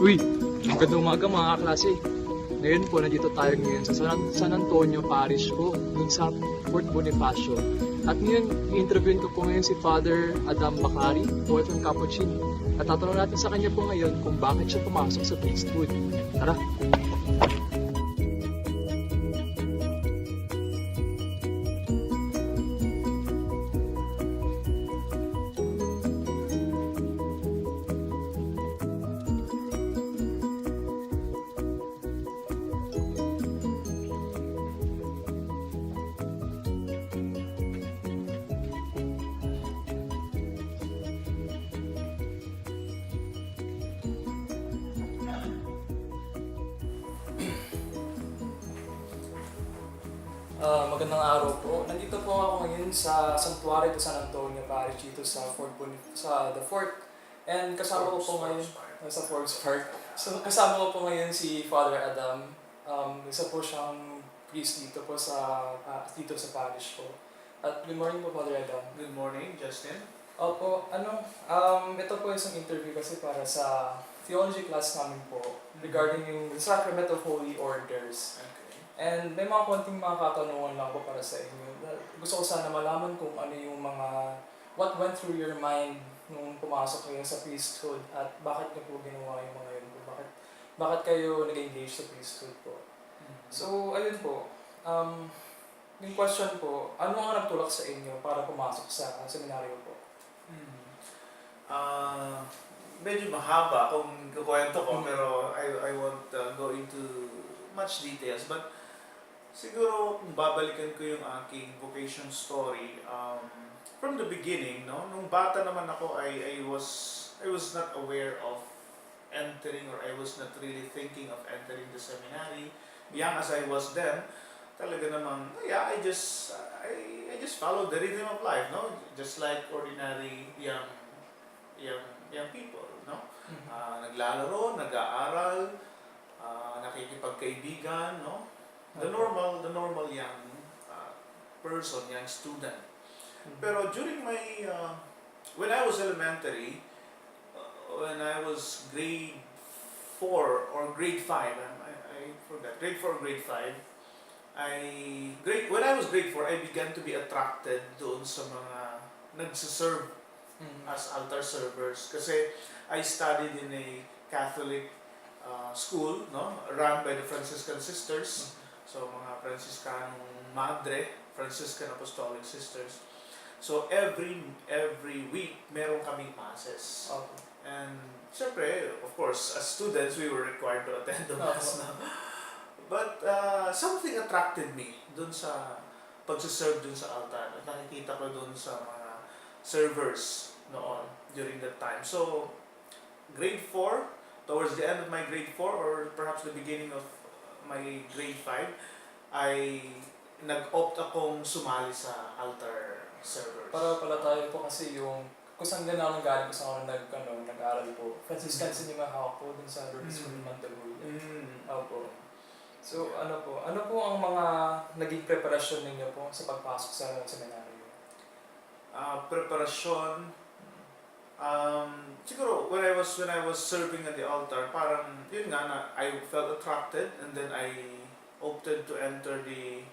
Uy, magandang umaga mga klase. Ngayon po, nandito tayo ngayon sa San Antonio Parish po, dun sa Fort Bonifacio. At ngayon, i-interviewin ko po ngayon si Father Adam Macari, poet ng Capuchin. At tatanong natin sa kanya po ngayon kung bakit siya pumasok sa priesthood. Tara! Magandang araw po. Nandito po ako ngayon sa Santuario de San Antonio Parish dito sa the Fort. And kasama ko po ngayon sa Forbes Park. So kasama ko po ngayon si Father Adam. Isa po siyang priest dito po dito sa parish ko. At good morning po, Father Adam. Good morning, Justin. Opo, ito po isang interview kasi para sa theology class namin po regarding yung Sacrament of Holy Orders. Okay. And may mga konting mga katanungan lang po para sa inyo. Gusto ko sana malaman kung ano yung what went through your mind nung pumasok kayo sa priesthood at bakit niyo po ginawa yung mga yun po? Bakit kayo nag-engage sa priesthood po? So, ayun po. Yung question po, ano ang nagtulak sa inyo para pumasok sa seminaryo po? Medyo mahaba kung kukwento ko, pero I won't go into much details. But siguro kung babalikan ko yung aking vocation story, from the beginning, no, nung bata naman ako, I was not aware of entering, or I was not really thinking of entering the seminary. Young as I was then, talaga namang, yeah, I just followed the rhythm of life, no, just like ordinary young people, no. Naglalaro, nag-aaral, nakikipagkaibigan, no? The normal young person, young student. Pero during when I was elementary, when I was grade 4 or grade 5, I forgot, grade 4 or grade 5, when I was grade 4, I began to be attracted doon sa mga nagsiserve as altar servers. Kasi I studied in a Catholic school, no, run by the Franciscan sisters. So mga Franciscanong Madre, Franciscan Apostolic Sisters. So every week meron kaming masses. Okay. And syempre, of course, as students we were required to attend the mass. No? But something attracted me dun sa pagsiserve dun sa altar. At nakikita ko dun sa mga servers noon during that time. So grade 4, towards the end of my grade 4 or perhaps the beginning of my grade 5, ay nag-opt akong sumali sa altar servers. Para pala tayo po kasi yung kung saan gano'n ang galing ko sa nag-aaral po. Franciscan din yung hawak po dun sa Road School in Mandaguya. Opo. So ano po ang mga naging preparasyon ninyo po sa pagpasok sa seminaryo? Preparasyon, siguro when I was serving at the altar, parang yun nga na I felt attracted, and then I opted to enter the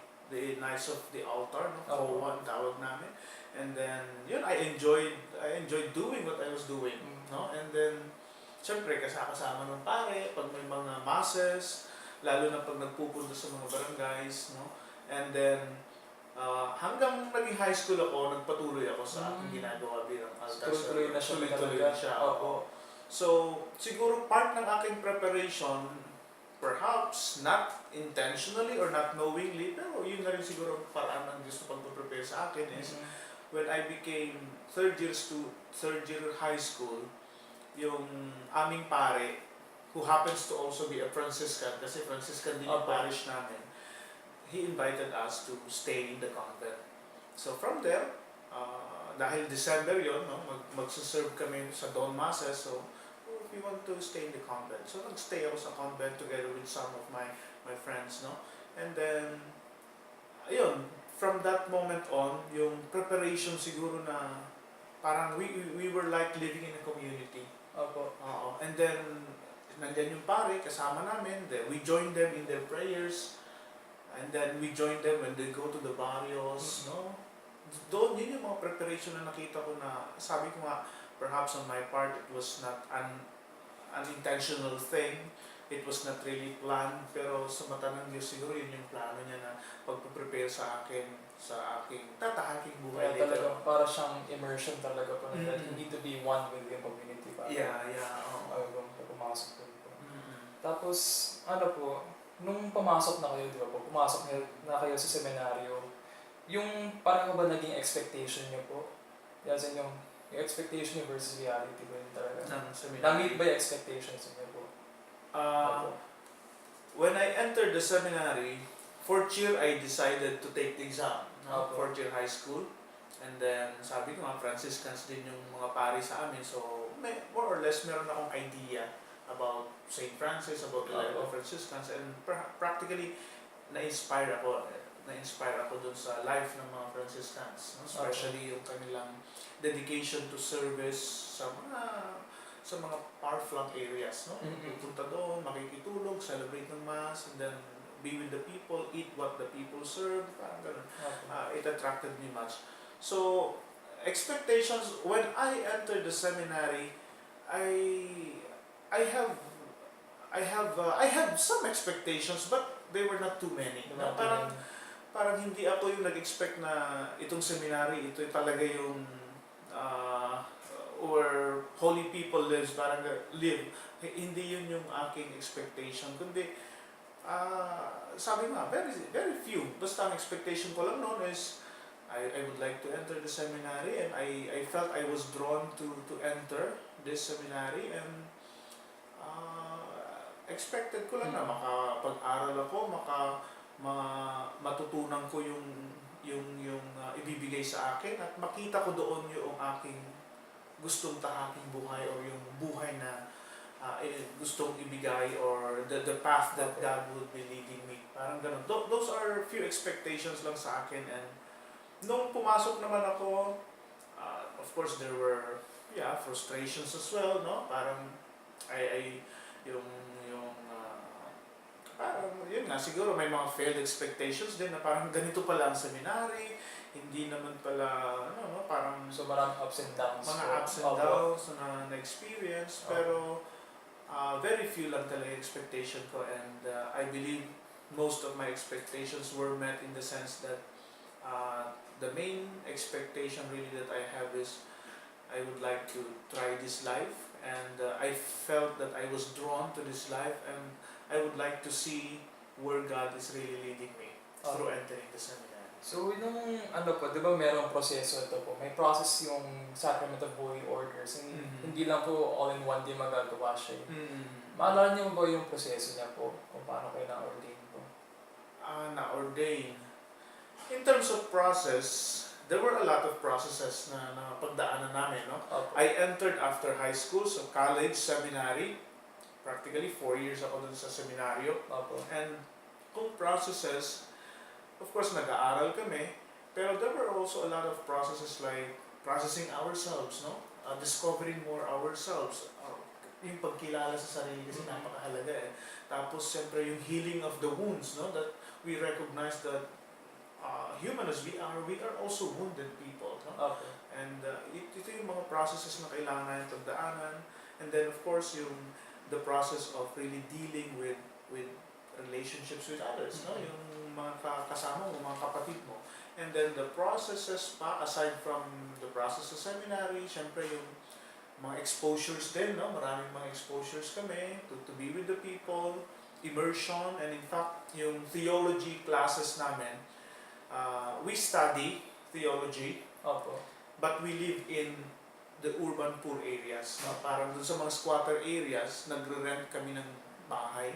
Knights of the Altar, no? One tawag namin. And then yun, I enjoyed doing what I was doing, no? And then syempre kasama ng pare pag may mga masses, lalo na pag nagpupunta sa mga barangays, no? And then hanggang naging high school ako, nagpatuloy ako sa aking ginagawa bilang altar server. Tuloy-tuloy na siya. Oo. So, siguro part ng aking preparation, perhaps not intentionally or not knowingly, pero yun na rin siguro paraan ng Diyos na pag-prepare sa akin is when I became third year high school, yung aming pare, who happens to also be a Franciscan, kasi Franciscan din yung parish namin, he invited us to stay in the convent. So from there, dahil December yun, no, magsuserve kami sa dawn masses, so we want to stay in the convent. So nagstay ako sa convent together with some of my friends, no. And then, ayun, from that moment on, yung preparation siguro na parang we were like living in a community. Opo. And then nandyan yung pare, kasama namin, then we join them in their prayers, and then we join them when they go to the barrios, no? Doon, yun yung mga preparation na nakita ko na, sabi ko nga, perhaps on my part, it was not an unintentional thing, it was not really planned, pero sa mata ng Diyos, siguro yun yung plano niya na pagpe-prepare sa akin, sa aking tatahaking buhay Kaya later. talaga, para siyang immersion talaga po. That you Mm. need to be one with yung community para pumasok po dito. Tapos, ano po, nung pumasok na kayo, di ba po, pumasok na kayo sa seminaryo, yung parang ba naging expectation niyo po? Yes, yung expectation niyo versus reality ba yun talaga? Ng seminary. Na-meet ba yung expectations niyo po? When I entered the seminary, fourth year I decided to take the exam. No? Okay. Fourth year high school. And then, sabi ko nga, Franciscans din yung mga pari sa amin. So, more or less, meron akong idea about St. Francis, about the life of Franciscans. And practically, na-inspire ako dun sa life ng mga Franciscans. No? Especially yung kanilang dedication to service sa mga far-flung areas, no? Pupunta doon, makikitulog, celebrate ng Mass, and then be with the people, eat what the people serve, parang ganun. It attracted me much. So, expectations, when I entered the seminary, I have some expectations, but they were not too many. No? Parang hindi ako yung nag-expect na itong seminary, ito talaga yung or holy people live. Hindi yun yung aking expectation, kundi sabi nga, very, very few. Basta ang expectation ko lang noon is I would like to enter the seminary, and I felt I was drawn to enter this seminary, and expected ko lang na makapag-aral ako, matutunan ko yung ibibigay sa akin, at makita ko doon yung aking gustong tahaking buhay, or yung buhay na gustong ibigay, or the path that God would be leading me. Parang ganun. Those are few expectations lang sa akin, and nung pumasok naman ako, of course there were frustrations as well, no? Parang parang yun nga, siguro may mga failed expectations din na parang ganito pala ang seminary, hindi naman pala, parang so maraming ups and downs. Mga ups and downs na na-experience, pero very few lang talaga expectation ko, and I believe most of my expectations were met, in the sense that the main expectation really that I have is I would like to try this life, and I felt that I was drawn to this life, and I would like to see where God is really leading me through entering the seminary. So, nung po, di ba merong proseso ito po? May process yung Sacrament of Holy Orders. Hindi lang po all in one day magagawa siya. Maalala niyo ba yung proseso niya po? Kung paano kayo na-ordain po? Na-ordain. In terms of process, there were a lot of processes na pagdaanan namin, no? I entered after high school, so college, seminary. Practically 4 years ako dun sa seminaryo. And kung processes, of course, nag-aaral kami, pero there were also a lot of processes like processing ourselves, no? Discovering more ourselves. Yung pagkilala sa sarili kasi napakahalaga eh. Tapos, siyempre, yung healing of the wounds, no? That we recognize that human as we are also wounded people, no? And ito yung mga processes na kailangan natin pagdaanan. And then, of course, the process of really dealing with relationships with others, no? Yung mga kasama mo, mga kapatid mo. And then the processes pa, aside from the process sa seminary, syempre yung mga exposures din, no? Maraming mga exposures kami to be with the people, immersion, and in fact, yung theology classes namin, we study theology, but we live in the urban poor areas. No? Parang dun sa mga squatter areas, nagre-rent kami ng bahay.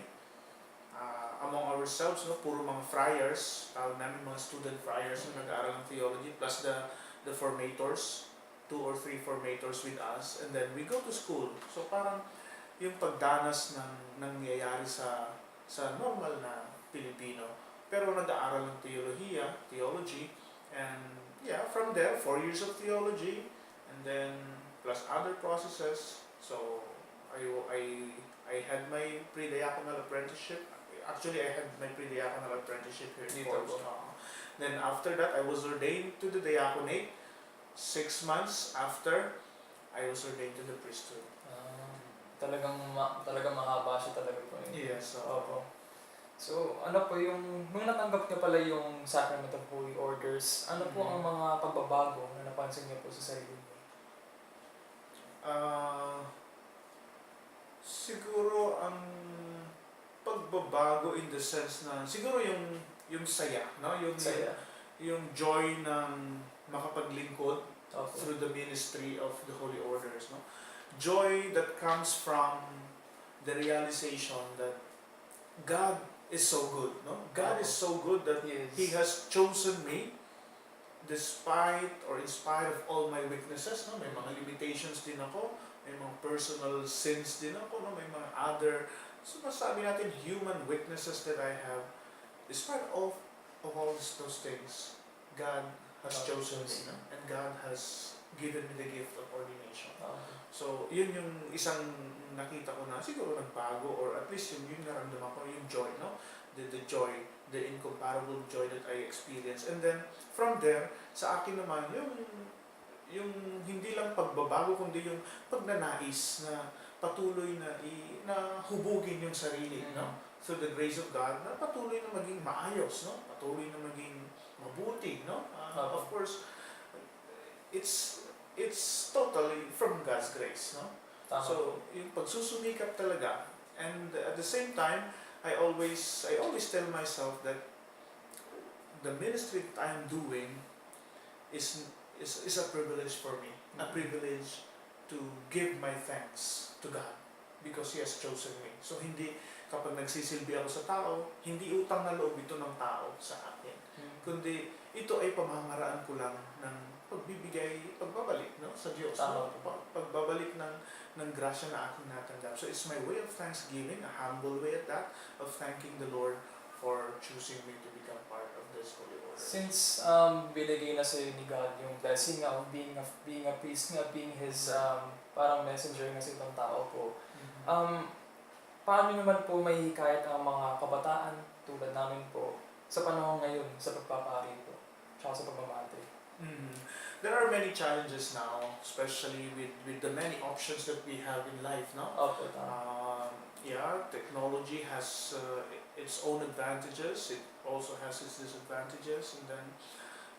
Among ourselves, no? Puro mga friars, tawag namin mga student friars na nag-aaral ng theology, plus the formators, 2 or 3 formators with us, and then we go to school. So parang yung pagdanas ng nangyayari sa normal na Pilipino. Pero nag-aaral ng theology, and from there, 4 years of theology, and then plus other processes. So I I had my pre-diaconal apprenticeship. Actually, I had my pre-diaconal apprenticeship here in Dito Forbes. po. Then after that, I was ordained to the diaconate. 6 months after, I was ordained to the priesthood. Talagang mahaba siya talaga po yun. Yes. Opo. So, ano po yung, nung natanggap niyo pala yung Sacrament of Holy Orders, ano po ang mga pagbabago na napansin niyo po sa sarili niyo? Siguro ang pagbabago in the sense na siguro yung saya, no? Saya. Yung joy ng makapaglingkod Opo. through the ministry of the Holy Orders, no? Joy that comes from the realization that God is so good, no? God is so good that Yes. He has chosen me despite or in spite of all my weaknesses, no? May mga limitations din ako, may mga personal sins din ako, no? May mga other, so masabi natin, human weaknesses that I have. Despite of all those things, God has chosen me, no? And God has given me the gift of ordination. So, yun yung isang nakita ko na siguro nagbago, or at least yung naramdaman ko, yung joy, no? The joy, the incomparable joy that I experienced. And then, from there, sa akin naman, yung hindi lang pagbabago, kundi yung pagnanais na patuloy na hubugin yung sarili, no? Through the grace of God, na patuloy na maging maayos, no? Patuloy na maging mabuti, no? Of course, it's totally from God's grace, no? So, yung pagsusumikap talaga, and at the same time, I always tell myself that the ministry that I'm doing is a privilege for me, a privilege to give my thanks to God because He has chosen me. So hindi kapag nagsisilbi ako sa tao, hindi utang na loob ito ng tao sa akin, kundi ito ay pamamaraan ko lang ng pagbabalik, no, sa Diyos, no? Pagbabalik ng grasya na aking natanggap. So it's my way of thanksgiving, a humble way at that, of thanking the Lord for choosing me to become part of this holy order. Since binigay na sa'yo ni God yung blessing of being a priest nga, being His parang messenger nga sa ibang tao po, paano naman po may hikayat ang mga kabataan tulad namin po sa panahon ngayon sa pagpapari po, tsaka sa pagmamati? There are many challenges now, especially with the many options that we have in life, no? Opo, Yeah, technology has its own advantages. It also has its disadvantages, and then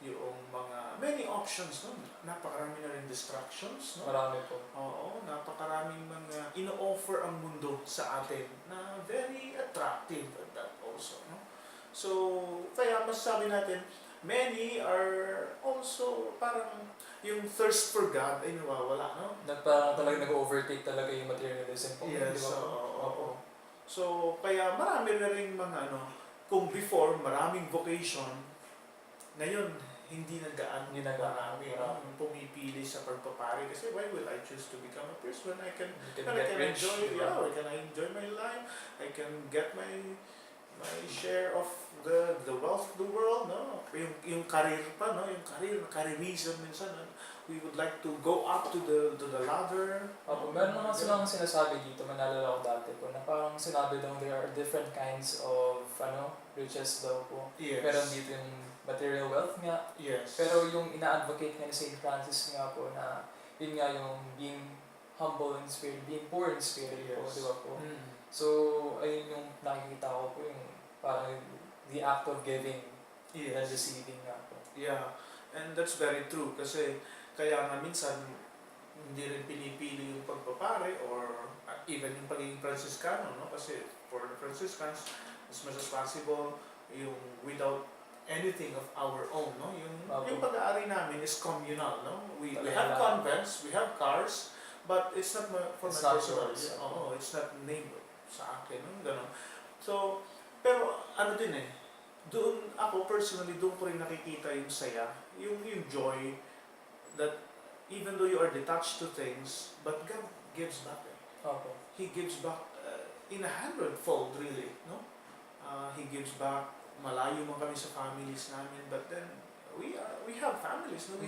yung mga many options, no? Napakarami na rin distractions, no? Marami po. Oo, napakaraming mga ino-offer ang mundo sa atin na very attractive at that also, no? So, kaya masasabi natin, many are also parang yung thirst for God ay nawawala, no? Parang talaga nag-overtake talaga yung materialism po. Yes, di ba po? oo. So, kaya marami na rin mga kung before maraming vocation, ngayon hindi na gaano marami, no? Pumipili sa pagpapari kasi why will I choose to become a priest when I can enjoy, I can enjoy my life, I can get my share of the wealth of the world, no? Yung career pa, no? Yung careerism minsan, no? We would like to go up to the ladder. Meron naman silang sinasabi dito, manalala ko dati po, na parang sinabi daw there are different kinds of riches daw po. Yes. Meron dito yung material wealth nga. Yes. Pero yung ina-advocate nga ni St. Francis nga po na yun nga yung being humble in spirit, being poor in spirit po, di ba po? So, ayun yung nakikita ko po, yung parang the act of giving and receiving nga po. Yeah, and that's very true kasi kaya nga minsan hindi rin pinipili yung pagpapare or even yung pagiging Franciscano, no? Kasi for the Franciscans, as much as possible, yung without anything of our own, no? Yung pag-aari namin is communal, no? We have convents, we have cars, but it's not for my personal use. It's not named sa akin, no? Ganun. So, pero din doon ako personally, doon ko rin nakikita yung saya, yung joy, that even though you are detached to things, but God gives back. He gives back in 100-fold, really, no? He gives back. Malayo man kami sa families namin, but then we have families, no?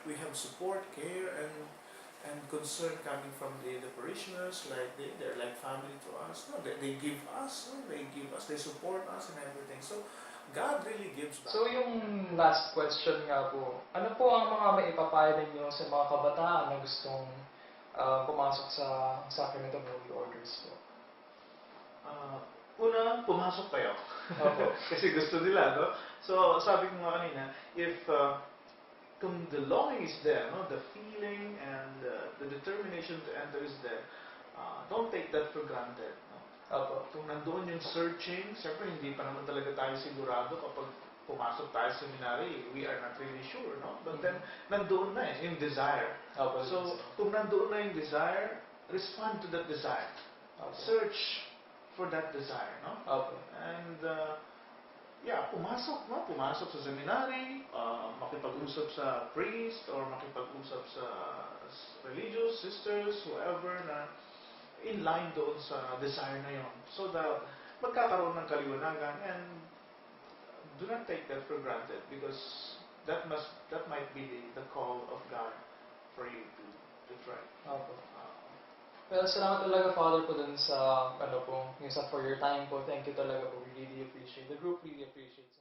We have support, care, and concern coming from the parishioners, like they're like family to us. No, they give us, no? They give us, they support us and everything. So God really gives back. So yung last question nga po, ano po ang mga maipapayo ninyo sa mga kabataan na gustong pumasok sa Sacrament of Holy Orders po? Una, pumasok kayo. Opo. Kasi gusto nila, no? So, sabi ko nga kanina, if kung the longing is there, no, the feeling and the determination to enter is there, don't take that for granted. No? Opo. Kung nandoon yung searching, siyempre hindi pa naman talaga tayo sigurado kapag pumasok tayo sa seminary, we are not really sure, no? But then, nandoon na yung desire. Opo. So, kung nandoon na yung desire, respond to that desire. Opo. Search for that desire, no? Opo. And, pumasok, no? Pumasok sa seminary, makipag-usap sa priest, or makipag-usap sa religious sisters, whoever, na in line doon sa desire na yon. So that magkakaroon ng kaliwanagan, and do not take that for granted, because that might be the call of God for you to try. Opo. Well, salamat talaga, Father, po dun sa, yung sa for your time po. Thank you talaga po. We really appreciate. The group really appreciates.